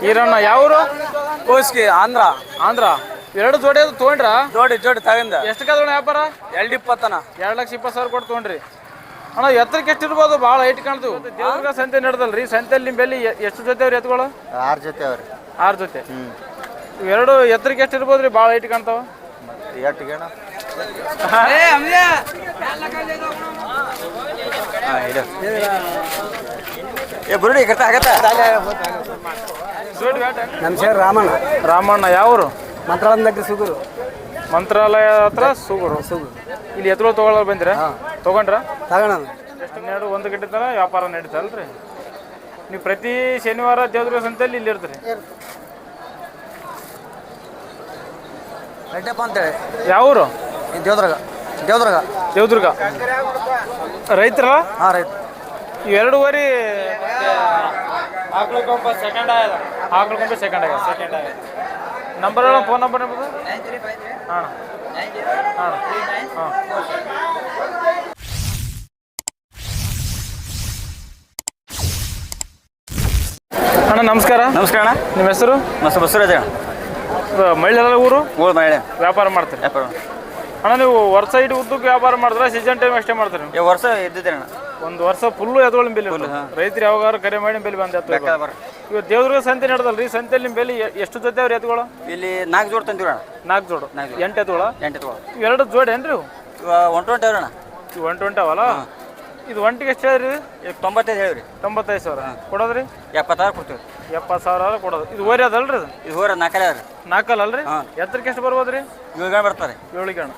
ಈರಣ್ಣ ಯಾವರು? ಕೋಸ್ಕಿ ಆಂಧ್ರ. ಆಂಧ್ರ. ಎರಡು ಜೋಡಿ ಅದು ತೊಗೊಂಡ್ರ? ಜೋಡಿ ತಗೊಂಡ. ಎಷ್ಟು ಕದೋಣ ವ್ಯಾಪಾರ? 220. 2,20,000 ಕೊಟ್ಟು ತೊಗೊಂಡ್ರಿ. ಅಣ್ಣ ಎತ್ತರಕ್ಕೆ ಎಷ್ಟು ಇರ್ಬೋದು? ಭಾಳ ಹೈಟ್ ಕಾಣ್ತು. ದೇವ್ರಿಗೆ ಸಂತೆ ನಡೆದಲ್ರಿ, ಸಂತೆಯಲ್ಲಿ ನಿಮ್ಮ ಬೆಲ್ಲಿ ಎಷ್ಟು ಜೊತೆ ಅವ್ರಿ ಎತ್ಗಳು? 6 ಜೊತೆ ಅವ್ರಿ. 6 ಜೊತೆ. ಇವೆರಡು ಎತ್ತರಕ್ಕೆ ಎಷ್ಟು ಇರ್ಬೋದು ರೀ? ಭಾಳ ಹೈಟ್ ಕಾಣ್ತಾವ. ನಮಸ್ಕಾರ. ರಾಮಣ್ಣ ಯಾವರು? ಮಂತ್ರಾಲಯ దగ్గర ಸುಗರು. ಮಂತ್ರಾಲಯ ಹತ್ರ ಸುಗರು. ಇಲ್ಲಿ ಎತ್ತುಗಳು ತಗೊಳ್ಳೋ ಬಂದ್ರೆ ತಗೊಂಡ್ರ? ಎಷ್ಟು 1 ಗಂಟೆ ತನಕ ವ್ಯಾಪಾರ ನಡೀತಲ್ರಿ? ನೀವು ಪ್ರತಿ ಶನಿವಾರ ದೇವದುರ್ಗ ಸಂತೆಯಲ್ಲಿ ಇಲ್ಲಿ ಇರ್ತೀರಿ? ಅಂತೇಳಿ. ಯಾವರು? ದೇವದುರ್ಗ. ರೈತರ? ಹಾಂ, ರೈತ. ಇವೆರಡೂವರೆ ಆಕಳಕೊಂಬ ಸೆಕೆಂಡ್ ಆಗ. ನಂಬರ್ ಹೇಳ, ಫೋನ್ ನಂಬರ್ ನಿಮ್ಮದು? ಹಾಂ ಹಾಂ ಹಾಂ. ಅಣ್ಣ ನಮಸ್ಕಾರ. ನಮಸ್ಕಾರ ಅಣ್ಣ. ನಿಮ್ಮ ಹೆಸರು? ಬಸವರಾಜ. ಮಹಿಳೆಯರ ಊರು? ಮಹಿಳೆ. ವ್ಯಾಪಾರ ಮಾಡ್ತೀರಿ? ಅಣ್ಣ ನೀವು ವರ್ಷ ಇಟ್ಟು ಉದ್ದಕ್ಕೆ ವ್ಯಾಪಾರ ಮಾಡಿದ್ರೆ ಸೀಸನ್ ಟೈಮ್ ಅಷ್ಟೇ ಮಾಡ್ತೀರಿ? ವರ್ಷ ಇದ್ದಿದ್ದೆ ಅಣ್ಣ. ಒಂದು ವರ್ಷ ಫುಲ್ಲು ಎತ್ತುಗಳ ಬೆಲೆ ರೈತರು ಯಾವಾಗ ಕರೆ ಮಾಡಿ ಬೆಲೆ ಬಂದ ಎತ್ತು. ಇವಾಗ ದೇವದುರ್ಗ ಸಂತೆ ನಡೆದಲ್ರಿ, ಸಂತೆಯಲ್ಲಿ ನಿಮ್ಮ ಬೆಲೆ ಎಷ್ಟು ಜೊತೆ ಅವ್ರಿ ಎತ್ತುಗಳು? ಇಲ್ಲಿ 4 ಜೋಡಿ ತಂದಿವ್ರಿ ಅಣ್ಣ. 4 ಜೋಡು? 8 ಎತ್ತುಗಳ? 8 ಎತ್ತುಗಳು. ಇವೆರಡು ಜೋಡಿ ಏನ್ರಿ? 120 ಅಣ್ಣ. ಇವು 120 ಅವಲ್ಲ? ಇದು ಒಂಟಿಗೆ ಎಷ್ಟು ಹೇಳಿರಿ? 95 ಹೇಳಿರಿ. 95,000 ಕೊಡೋದ್ರಿ? 70,000 ಕೊಡ್ತೀವಿ. 70,000 ಕೊಡೋದು. ಇದು ಓರಿ ಅದಲ್ರಿ? ಇದು ಹೋರ 4 ಅಲ್ರಿ. 4 ಅಲ್ರಿ? ಎತ್ತರಕ್ಕೆ ಎಷ್ಟು ಬರ್ಬೋದ್ರಿ? 7 ಗಂಟೆ ಬರ್ತಾರೆ. 7 ಗಂಟೆ.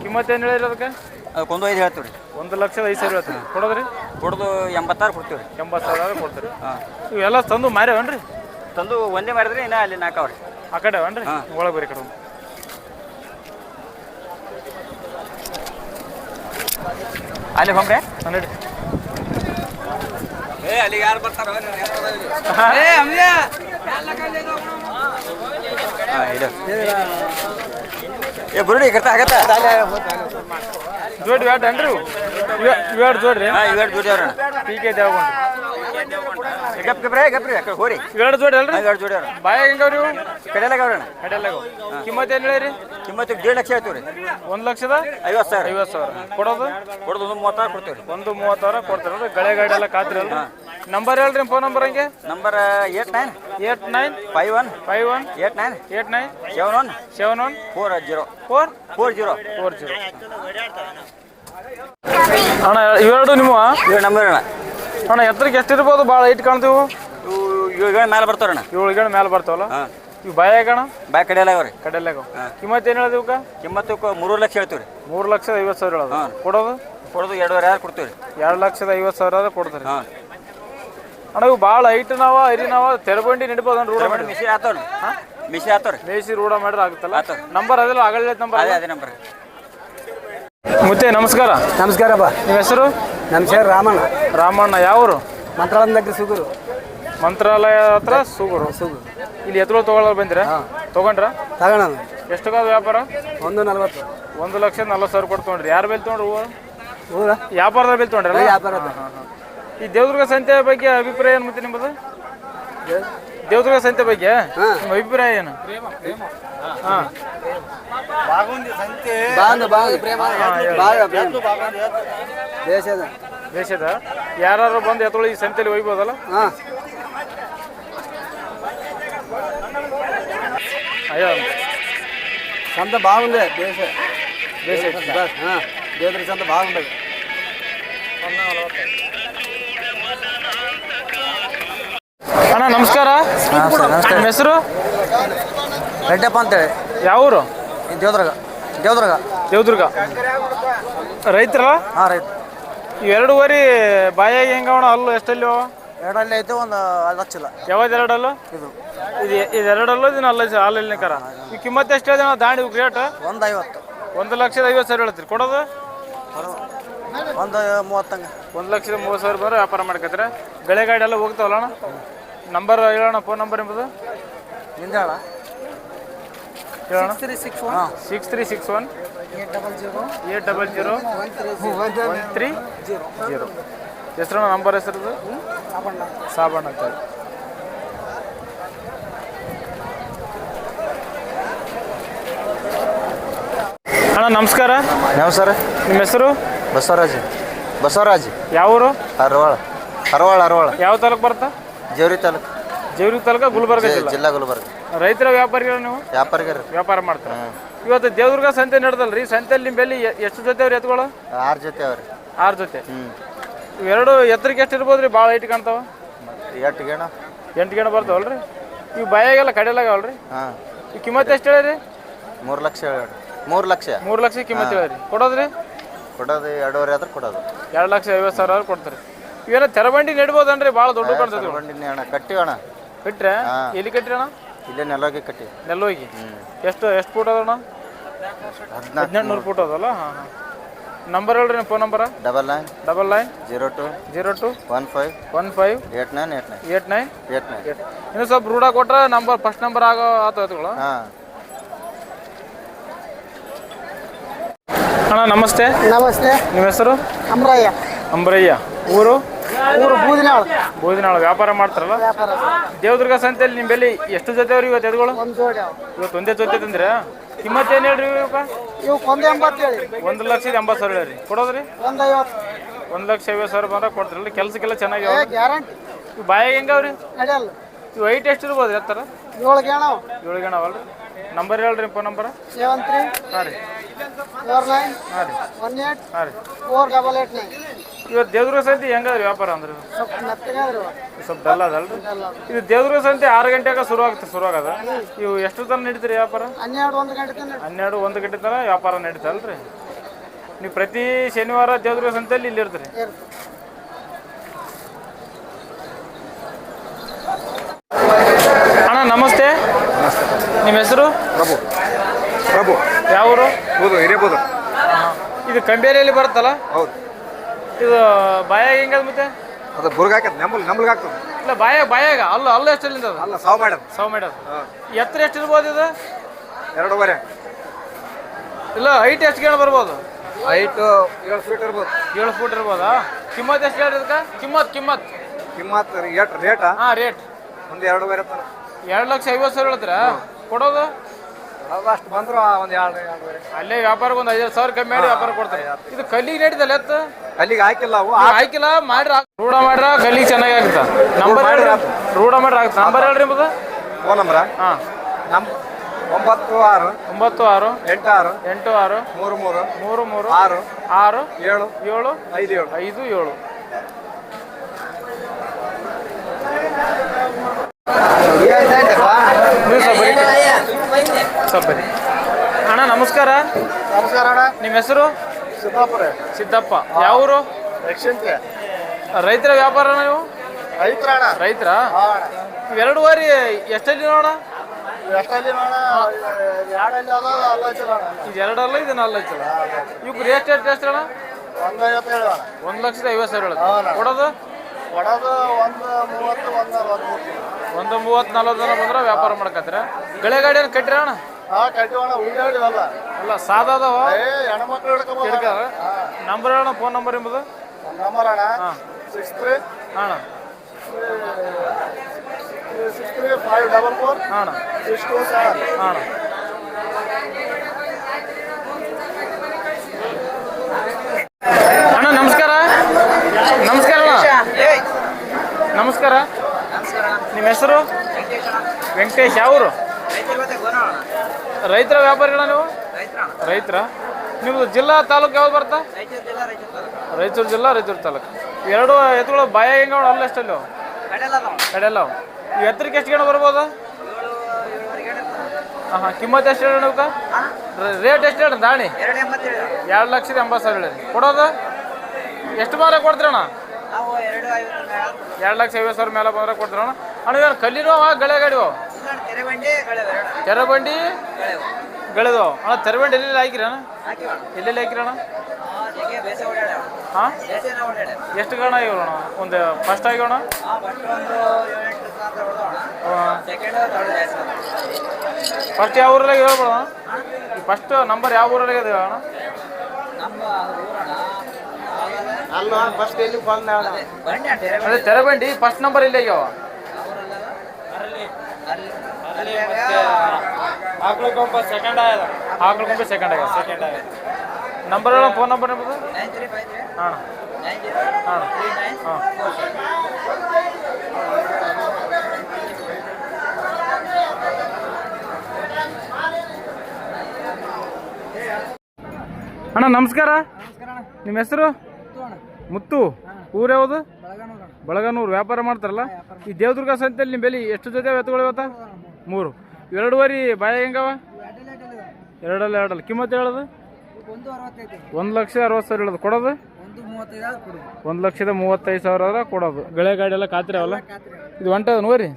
ಕಿಮ್ಮತ್ತು ಏನು ಹೇಳಿರಿ ಅದಕ್ಕೆ? ಅದಕ್ಕೊಂದು 5 ಹೇಳ್ತೀವಿ ರೀ. 1,05,000 ಹೇಳ್ತೀವಿ. ಕೊಡೋದ್ರಿ? ಕೊಡೋದು 80,000 ಕೊಡ್ತೀವಿ ರೀ. 80,000 ಕೊಡ್ತೀರಿ. ಇವೆಲ್ಲ ತಂದು ಮಾರ್ಯಾವೇನ್ರಿ? ತಂದು ಒಂದೇ ಮಾಡಿದ್ರಿ, ಇನ್ನ ಅಲ್ಲಿ 4 ಅವ್ರಿ. ಆ ಕಡೆ ಅವನ್ರಿ? ಒಳಗೆ ಬರೀ ಕಡೆ ಅಲ್ಲಿ ಹೋಗ್ರೆ ನಡಿ. ಅಲ್ಲಿ ಯಾರು ಬರ್ತಾರ? ಬುರುಡಿ ಆಗತ್ತ. ಜೋಡಿ ವ್ಯಾಟ್ ಏನ್ರಿ? ಇವೆರಡು ಜೋಡ್ರಿ? ಇವೆರಡು ಜೋಡಿ ಅವ್ರಣ್ಣ. ಪೀಕೆ ದೇವಗೊಂಡು ಗಪ್ರಿ ಹೋರಿ. ಇವೆರಡು ಜೋಡಿ ಅಲ್ರಿ? ಇವೆರಡು ಜೋಡಿ ಅವ್ರ. ಬಾಯಾಗ ಹೆಂಗವ್ರಿ ಇವು? ಕಡೆಲಾಗ ಅವ್ರಣ್ಣ. ಕಡೆಲಾಗ. ಕಿಮ್ಮತ್ತು ಏನು ಹೇಳಿರಿ? ಕಿಮ್ಮತ್ತು 1.5 ಲಕ್ಷ ಹೇಳ್ತೀವಿ ರೀ. 1,50,000? 50,000 ಕೊಡೋದು? ಕೊಡೋದು 1,30,000 ಕೊಡ್ತೀವಿ ರೀ. 1,30,000 ಕೊಡ್ತಾರೆ. ಗಳೆ ಗಾಡಿ ಎಲ್ಲ ಖಾತ್ರಿ ಅಲ್ರಿ? ನಂಬರ್ ಹೇಳ್ರಿ, ಫೋನ್ ನಂಬರ್ ಹಂಗೆ? ನಂಬರ್ 89 51 89 71 71 40 40. ಅಣ್ಣ ಇವೆರಡು ನಿಮ್ಮ? ಇವು ನಂಬರ್ ಅಣ್ಣ. ಅಣ್ಣ ಎತ್ತರಕ್ಕೆ ಎಷ್ಟಿರ್ಬೋದು? ಭಾಳ ಹೈಟ್ ಕಾಣ್ತೀವಿ. ಇವು 7 ಗಂಟೆ ಮೇಲೆ ಬರ್ತಾವಣ್ಣ. 7 ಗಂಟೆ ಮೇಲೆ ಬರ್ತಾವಲ್ಲ? ಇವು ಬಾಯಾಗಣ? ಬಾಯ್ ಕಡೆಯಲ್ಲಾಗ ರೀ. ಕಡೆಯಲ್ಲಾಗ. ಕಿಮ್ಮತ್ತು ಏನು ಹೇಳೋದು ಇವಕ್ಕೆ? ಕಿಮ್ಮತ್ತು 3 ಲಕ್ಷ ಹೇಳ್ತೀವಿ ರೀ. 3,50,000 ಹೇಳೋದು. ಕೊಡೋದು? 2,500 ಕೊಡ್ತೀವಿ ರೀ. 2,50,000 ಕೊಡ್ತಾರೆ. ಅಣ್ಣ ಇವು ಭಾಳ ಹೈಟ್ ನಾವ ಹರಿ ನಾವ ತೆರಬಂಡಿ ನಡಿಬೋದು? ರೂಢ ಮಾಡಿ ಮಿಷಿ ಆತವ್ರಿ. ಮೇಸಿ ರೂಢ ಮಾಡಿದ್ರೆ ಆಗುತ್ತಲ್ಲ? ನಂಬರ್ ಅದೆಲ್ಲ ಆಗಲ್ಲ ನಂಬರ್? ಅದೇ ನಂಬರ್. ಮುತ್ತೆ ನಮಸ್ಕಾರ. ನಮಸ್ಕಾರಪ್ಪ. ನಿಮ್ಮ ಹೆಸರು? ನಮ್ಮ ಹೆಸರು ರಾಮಣ್ಣ ಯಾವರು? ಮಂತ್ರಾಲಯ దగ్గర ಸುಗರು. ಮಂತ್ರಾಲಯ ಹತ್ರ ಸುಗರು. ಇಲ್ಲಿ ಎತ್ತುಗಳು ತಗೊಳ್ಳೋ ಬಂದ್ರೆ ತಗೊಂಡ್ರ? ತಗೋಣ. ಎಷ್ಟುಗಾದ ವ್ಯಾಪಾರ? 1,40,000. 1,40,000 ಕೊಟ್ಟು ತೊಗೊಂಡ್ರಿ. ಯಾರು ಬೆಲೆ ತೊಗೊಂಡ್ರಿ? ವ್ಯಾಪಾರದ ಬೆಲೆ ತೊಗೊಂಡ್ರಲ್ಲ? ಈ ದೇವದುರ್ಗ ಸಂತೆ ಬಗ್ಗೆ ಅಭಿಪ್ರಾಯ ಏನು ಮತ್ತೆ ನಿಮ್ಮದು? ದೇವದುರ್ಗ ಸಂತೆ ಬಗ್ಗೆ ನಿಮ್ಮ ಅಭಿಪ್ರಾಯ ಏನು? ದೇಶದ ಯಾರು ಬಂದು ಎತ್ತುಗಳು ಈ ಸಂತೆಯಲ್ಲಿ ಒಯ್ಬೋದಲ್ಲ? ಅಯ್ಯೋ సంత బాగుంది. దేశ దేవదుర్గ సంత బాగుండదు. ಅಣ್ಣ ನಮಸ್ಕಾರ. ನಿಮ್ಮ ಹೆಸರು? ರೆಡ್ಡಪ್ಪ ಅಂತೇಳಿ. ಯಾವ ಊರು? ದೇವದುರ್ಗ. ರೈತರ? ಹಾಂ, ರೈತ. ಇವೆರಡೂವರೆ ಬಾಯಾಗಿ ಹೆಂಗವಣ? ಅಲ್ಲು ಎಷ್ಟಲ್ಲಿ? 2 ಅಲ್ಲಿ ಐತೆ, ಒಂದು 5 ಲಕ್ಷ ಇಲ್ಲ. ಯಾವ್ದು ಎರಡಲ್ಲು? ಇದೆರಡಲ್ಲು. ಇದನ್ನ ಹಾಲಲ್ಲಿ ಕರ. ಈ ಕಿಮ್ಮತ್ತು ಎಷ್ಟು ಹೇಳಿದೆ? ದಾಂಡಿ ರೇಟ್ 1,50,000. 1,50,000 ಹೇಳ್ತೀರಿ. ಕೊಡೋದು? 1,30,000. 1,30,000 ಬಂದ್ರೆ ವ್ಯಾಪಾರ ಮಾಡ್ಕೊತೀರ? ಗಳೆ ಗಾಡಿ ಎಲ್ಲ ಹೋಗ್ತಾವಲ್ಲ ಅಣ್ಣ? ನಂಬರ್ ಹೇಳೋಣ, ಫೋನ್ ನಂಬರ್ ನಿಮ್ಮದು? ನಿಂದ ಹೇಳ. ಹೇಳೋಣ. 6361 800 130. ಹೆಸರು? ನಂಬರ್ ಹೆಸರು? ಸಾಬಣ್ಣ ಅಂತೇಳಿ. ಅಣ್ಣ ನಮಸ್ಕಾರ. ನಮಸ್ಕಾರ. ನಿಮ್ಮ ಹೆಸರು? ಬಸವರಾಜ್. ಯಾವ ಊರು? ಅರವಾಳ. ಯಾವ ತಾಲೂಕು ಬರ್ತಾ? ಜೇವರಿ ತಾಲೂಕು. ಜೇವರಿ ತಾಲೂಕು, ಗುಲ್ಬರ್ಗ ಜಿಲ್ಲಾ ಗುಲ್ಬರ್ಗ. ರೈತರ ವ್ಯಾಪಾರಿಗಳು ನೀವು? ವ್ಯಾಪಾರ ಮಾಡ್ತಾರೆ. ಇವತ್ತು ದೇವದುರ್ಗ ಸಂತೆ ನಡೆದಲ್ರಿ, ಸಂತೆಯಲ್ಲಿ ನಿಮ್ಮ ಬೆಲೆ ಎಷ್ಟು ಜೊತೆ ಅವ್ರಿ ಎತ್ಗಳು? 6 ಜೊತೆ ಅವ್ರಿ. 6 ಜೊತೆ. ಇವೆರಡು ಎತ್ತರಕ್ಕೆ ಎಷ್ಟು ಇರ್ಬೋದು ರೀ? ಭಾಳ ಹೈಟ್ ಕಾಣ್ತಾವ. 8 ಗೇಣ ಬರ್ತಾವಲ್ರಿ. ಇವು ಬಾಯಾಗೆಲ್ಲ ಕಡೆಯಲ್ಲಾಗವಲ್ರಿ? ಈ ಕಿಮ್ಮತ್ತು ಎಷ್ಟು ಹೇಳಿರಿ? 3 ಲಕ್ಷ ಹೇಳಿ. 3 ಲಕ್ಷ. 3 ಲಕ್ಷ ಕಿಮ್ಮತ್ತು ಹೇಳಿರಿ. ಕೊಡೋದ್ರಿ? ಕೊಡೋದು 2.5 ಆದ್ರೆ ಕೊಡೋದು. 2,50,000 ಕೊಡ್ತಾರೆ. ಇವೆಲ್ಲ ತೆರಬಂಡಿ ನೆಡ್ಬೋದನ್ರಿ? ಭಾಳ ದೊಡ್ಡ ಕಾಣ್ತದೆ. ಬಂಡಿನಿ ಅಣ್ಣ ಕಟ್ಟಿವಣ್ಣ. ಕಟ್ರೆ ಎಲ್ಲಿ ಕಟ್ರಿ ಅಣ್ಣ? ಇಲ್ಲೇ ನೆಲೋಗಿ ಕಟ್ಟಿ. ನೆಲ್ಲೋಗಿ. ಎಷ್ಟು ಫೂಟ್ ಅದಣ್ಣ? 1800 ಫೂಟ್ ಅದಲ್ಲ. ಹಾಂ ಹಾಂ. ನಂಬರ್ ಹೇಳ್ರಿ, ನಿಮ್ಮ ಫೋನ್ ನಂಬರ? 99 02 15 89 ಇನ್ನೂ ಸ್ವಲ್ಪ ರೂಢ ಕೊಟ್ರೆ ನಂಬರ್ ಫಸ್ಟ್ ನಂಬರ್ ಆಗೋ ಆತಗಳು. ಅಣ್ಣ ನಮಸ್ತೆ. ನಿಮ್ಮ ಹೆಸರು? ಅಂಬ್ರಯ್ಯ. ಊರು? ಬೂದಿನಾಳ. ವ್ಯಾಪಾರ ಮಾಡ್ತಾರಲ್ಲ? ದೇವದುರ್ಗ ಸಂತೆಯಲ್ಲಿ ನಿಮ್ಮ ಬೆಲೆ ಎಷ್ಟು ಜೊತೆ ಅವ್ರಿ ಇವತ್ತು ಎದುಗಳು? ಇವತ್ತು ಒಂದೇ ಜೊತೆ ತಂದ್ರೆ ಕಿಮ್ಮತ್ತು ಏನು ಹೇಳ್ರಿ? ಇವು 1,80,000 ಹೇಳ್ರಿ. ಕೊಡೋದ್ರಿ? 1,50,000 ಬಂದ್ರೆ ಕೊಡ್ತೀರಲ್ಲ. ಕೆಲಸಕ್ಕೆಲ್ಲ ಚೆನ್ನಾಗಿ ಇವು ಬಾಯಾಗ ಹೆಂಗವ್ರಿ? ಇವು ಹೈಟ್ ಎಷ್ಟು ಇರ್ಬೋದು ಎತ್ತರ? 7 ಗೇಣ ಅವಲ್ರಿ. ನಂಬರ್ ಹೇಳ್ರಿ, ಫೋನ್ ನಂಬರ್? 73 ಹಾಂ ರೀ. 49 ಹಾಂ ರೀ. 18 ಹಾಂ ರೀ. 4889. ಇವತ್ತು ದೇವದುರ್ಗ ಸಂತೆ ಹೆಂಗದ್ರಿ ವ್ಯಾಪಾರ ಅಂದ್ರೆ? ಸ್ವಲ್ಪ ಡಲ್ ಅದಲ್ರಿ. ಇದು ದೇವದುರ್ಗ ಸಂತೆ 6 ಗಂಟೆಗೆ ಶುರು ಆಗದ. ಇವು ಎಷ್ಟು ತನಕ ನಡೀತೀರಿ ವ್ಯಾಪಾರ? 12-1 ಗಂಟೆ 12-1 ಗಂಟೆ ತನಕ ವ್ಯಾಪಾರ ನಡೀತಲ್ರಿ. ನೀವು ಪ್ರತಿ ಶನಿವಾರ ದೇವದುರ್ಗ ಸಂತೆಯಲ್ಲಿ ಇಲ್ಲಿ ಇರ್ತೀರಿ? ಅಣ್ಣ ನಮಸ್ತೆ. ನಿಮ್ಮ ಹೆಸರು? ಪ್ರಭು. ಯಾವ ಊರು? ಹಿರೇಬೋದು. ಇದು ಕಂಬೇರಿಯಲ್ಲಿ ಬರುತ್ತಲ್ಲ? ಹೌದು. ಇದು ಬಾಯಾಗ ಹೆಂಗದ ಮತ್ತೆ? ಅದು ಬುರ್ಗ ಹಾಕದ್ ನಮ್ಗೆ ಆಗ್ತದೆ. ಇಲ್ಲ ಬಾಯಾಗ ಅಲ್ಲ ಎಷ್ಟಲ್ಲಿಂದ ಅದು? ಅಲ್ಲ ಸಾವು ಮಾಡೋದು. ಎತ್ತರ ಎಷ್ಟು ಇರ್ಬೋದು ಇದು? 2.5. ಇಲ್ಲ ಹೈಟ್ ಎಷ್ಟು ಗೇಣ ಬರ್ಬೋದು? ಹೈಟು 7 ಫೀಟ್ ಇರ್ಬೋದು. 7 ಫೂಟ್ ಇರ್ಬೋದಾ? ಕಿಮ್ಮತ್ತು ಎಷ್ಟು ಹೇಳಿ ಇದಕ್ಕೆ? ಕಿಮ್ಮತ್ತು ರೇಟಾ? ಹಾಂ, ರೇಟ್ ಒಂದು 2.5 ತನಕ. 2,50,000 ಹೇಳ್ತೀರಾ? ಕೊಡೋದು? ಅಷ್ಟು ಬಂದ್ರು ಒಂದು 2.5. ಅಲ್ಲೇ ವ್ಯಾಪಾರಕ್ಕೆ ಒಂದು 5,000 ಕಮ್ಮಿ ಮಾಡಿ ವ್ಯಾಪಾರ ಕೊಡ್ತಾರೆ. ಇದು ಕಲ್ಲಿಗೆ ನಡೀತಲ್ಲ ಎತ್ತು? ಅಲ್ಲಿಗೆ ಹಾಕಿಲ್ಲ ಅವು. ಹಾಕಿಲ್ಲ ಮಾಡ್ರಿ. ರೂಢ ಮಾಡ್ರ ಕಲ್ಲಿಗೆ ಚೆನ್ನಾಗಿ ಆಗುತ್ತಾ? ನಂಬರ್ ಹೇಳ್ರಿ. ರೂಢ ಮಾಡ್ರಿ ಆಗುತ್ತೆ. ನಂಬರ್ ಹೇಳ್ರಿ ನಿಮ್ಮದು? Phone number? ಹಾಂ. ನಮ್ಮ 96 86 86 86 33 33 6 6 7 7 57. ಸಬ್ಬರಿ. ಅಣ್ಣ ನಮಸ್ಕಾರ. ನಮಸ್ಕಾರ ಅಣ್ಣ. ನಿಮ್ಮ ಹೆಸರು? ಸಿದ್ದಪ್ಪ. ಯಾವ ಊರು? ರೈತರ ವ್ಯಾಪಾರ ನೀವು? ರೈತರ. ಇವೆರಡುವರೆ ಎಷ್ಟಲ್ಲಿ ನೋಡ? ಇದು 2 ಅಲ್ಲ, ಇದು 4 ಲಕ್ಷ. ಇವ್ರು ರೇಟ್ ಎಷ್ಟು ಅಣ್ಣ? 1,50,000 ಕೊಡೋದು? 1,30,40 ಬಂದ್ರೆ ವ್ಯಾಪಾರ ಮಾಡ್ಕತ್ತೀರ? ಗಳೆ ಗಾಡಿಯನ್ನು ಕಟ್ಟಿರ ಅಣ್ಣ? ಅಲ್ಲ ಸಾದಾ ಅದಾವ? ನಂಬರ್ ಹೇಳ, ಫೋನ್ ನಂಬರ್ ಎಂಬುದು? ಹಾಂ 63 ಅಣ್ಣ 544 ಅಣ್ಣ 627. ಅಣ್ಣ ಅಣ್ಣ ನಮಸ್ಕಾರ. ನಮಸ್ಕಾರ ಅಣ್ಣ. ನಮಸ್ಕಾರ. ನಿಮ್ಮ ಹೆಸರು? ವೆಂಕಟೇಶ್. ಯಾವ ಊರು? ರೈತರ ವ್ಯಾಪಾರಿಗಳ ನೀವು? ರೈತರ. ನಿಮ್ಮದು ಜಿಲ್ಲಾ ತಾಲೂಕು ಯಾವ್ದು ಬರ್ತಾ? ರಾಯಚೂರು ಜಿಲ್ಲಾ, ರಾಯಚೂರು ತಾಲೂಕು. ಎರಡು ಎತ್ತುಗಳು ಬಾಯ ಹೆಂಗ ಅಲ್ಲ ಎಷ್ಟಲ್ಲಿ? ಕಡೆಯಲ್ಲ. ಇವು ಎತ್ತರಕ್ಕೆ ಎಷ್ಟು ಗೇಣ ಬರ್ಬೋದು? ಹಾಂ. ಕಿಮ್ಮತ್ತು ಎಷ್ಟು ಹೇಳಿ ನೀವು? ರೇಟ್ ಎಷ್ಟು ಹೇಳಿ? ದಾಣಿ 2,80,000 ಹೇಳಿ. ಕೊಡೋದು ಎಷ್ಟು ಮಾರ ಕೊಡ್ತೀರಣ್ಣ? 2,50,000 ಮೇಲೆ ಬಂದ್ರೆ ಕೊಡ್ತೀರಣ್ಣ. ಅಣ್ಣ ಏನು ಕಲ್ಲಿನೋ ಗಳೆ ಗಾಡಿವೋ? ತೆರಬಂಡಿ ಗಳೆದೋ ಅಣ್ಣ. ತೆರಬಂಡಿ ಎಲ್ಲೆಲ್ಲಿ ಹಾಕಿರಣ್ಣ? ಎಲ್ಲೆಲ್ಲಿ ಹಾಕಿರಣ್ಣ? ಹಾಂ. ಎಷ್ಟು ಗಣ ಆಗ್ಯವಣ್ಣ? ಒಂದು ಫಸ್ಟ್ ಆಗ್ಯವಣ್ಣ? ಫಸ್ಟ್ ಯಾವ ಊರಲ್ಲಾಗ ಹೇಳ್ಬೋಣ? ಫಸ್ಟ್ ನಂಬರ್ ಯಾವ ಊರಲ್ಲಾಗ ಇದೆ ಅಣ್ಣ? ಅದೇ ತೆರಬಂಡಿ ಫಸ್ಟ್ ನಂಬರ್ ಇಲ್ಲಿ ಆಗ್ಯಾವ. ಆಕಳಕೊಂಬ ಸೆಕೆಂಡ್ ಆಗ್ಯದ ನಂಬರ್ ಫೋನ್ ನಂಬರ್ ನಿಮ್ಮದು ಹಾಂ ಹಾಂ ಹಾಂ ಅಣ್ಣ ನಮಸ್ಕಾರ. ನಿಮ್ಮ ಹೆಸರು? ಮುತ್ತು. ಊರು ಯಾವುದು? ಬಳಗನೂರು. ವ್ಯಾಪಾರ ಮಾಡ್ತಾರಲ್ಲ ಈ ದೇವದುರ್ಗ ಸಂತೆಯಲ್ಲಿ ನಿಮ್ಮ ಬೆಲೆ ಎಷ್ಟು ಜೊತೆ ಎತ್ತುಗಳು ಇವತ್ತ? 3. 2.5 ಬಾಯ ಹೆಂಗವ? ಎರಡಲ್ಲ ಕಿಮ್ಮತ್ತು ಹೇಳೋದು? 1,60,000 ಹೇಳೋದು. ಕೊಡೋದು 1,35,000 ಆದ್ರೆ ಕೊಡೋದು. ಗಳೆ ಗಾಡಿ ಎಲ್ಲ ಖಾತ್ರಿ ಅವಲ್ಲ? ಇದು ಹೊಂಟದ ನೋಡ್ರಿ.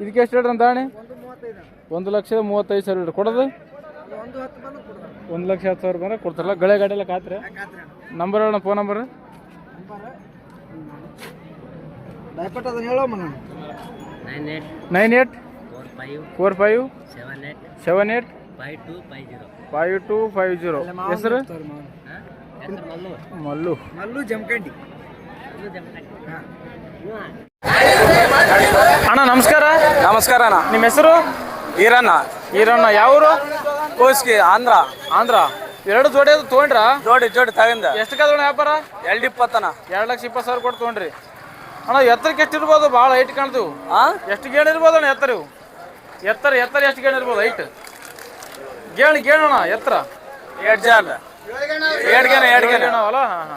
ಇದಕ್ಕೆ ಎಷ್ಟು ಹೇಳ್ರಿ ಅಂತ ದಾಣಿ? 1,35,000 ಹೇಳ್ರಿ. ಕೊಡೋದು 1,10,000 ಬಂದ್ರೆ ಕೊಡ್ತಾರಲ್ಲ. ಗಳೆ ಗಾಡಿ ಎಲ್ಲ ಖಾತ್ರಿ. ನಂಬರ್ ಹೇಳೋಣ, ಫೋನ್ ನಂಬರ್? 98 45 78 5250. ಹೆಸರು? ಮಲ್ಲು ಜಮಖಂಡಿ. ಅಣ್ಣ ನಮಸ್ಕಾರ. ನಮಸ್ಕಾರ ಅಣ್ಣ. ನಿಮ್ಮ ಹೆಸರು? ಈರಣ್ಣ. ಯಾವೂರು? ಕೋಸ್ಗಿ, ಆಂಧ್ರ. 2 ಜೋಡಿ ತೊಗೊಂಡ್ರಾ? ಜೋಡಿ ತಗೊಂಡ. ಎಷ್ಟು ಕದೋಣ ವ್ಯಾಪಾರ? 2,20 2,20,000 ಕೊಟ್ಟು ತೊಗೊಂಡ್ರಿ. ಅಣ್ಣ ಎತ್ತರಕ್ಕೆ ಎಷ್ಟು ಇರ್ಬೋದು? ಭಾಳ ಹೈಟ್ ಕಾಣ್ತೀವಿ. ಎಷ್ಟು ಗೇಣ್ ಇರ್ಬೋದು ಅಣ್ಣ ಎತ್ತರ? ಇವು ಎತ್ತರ ಎಷ್ಟು ಗೇಣ್ ಇರ್ಬೋದು? ಹೈಟ್ ಗೇಣ್ ಅಣ್ಣ ಎತ್ತರ? 2 ಜನ. 2 ಗೇಣ. ಅಲ್ಲ. ಹಾಂ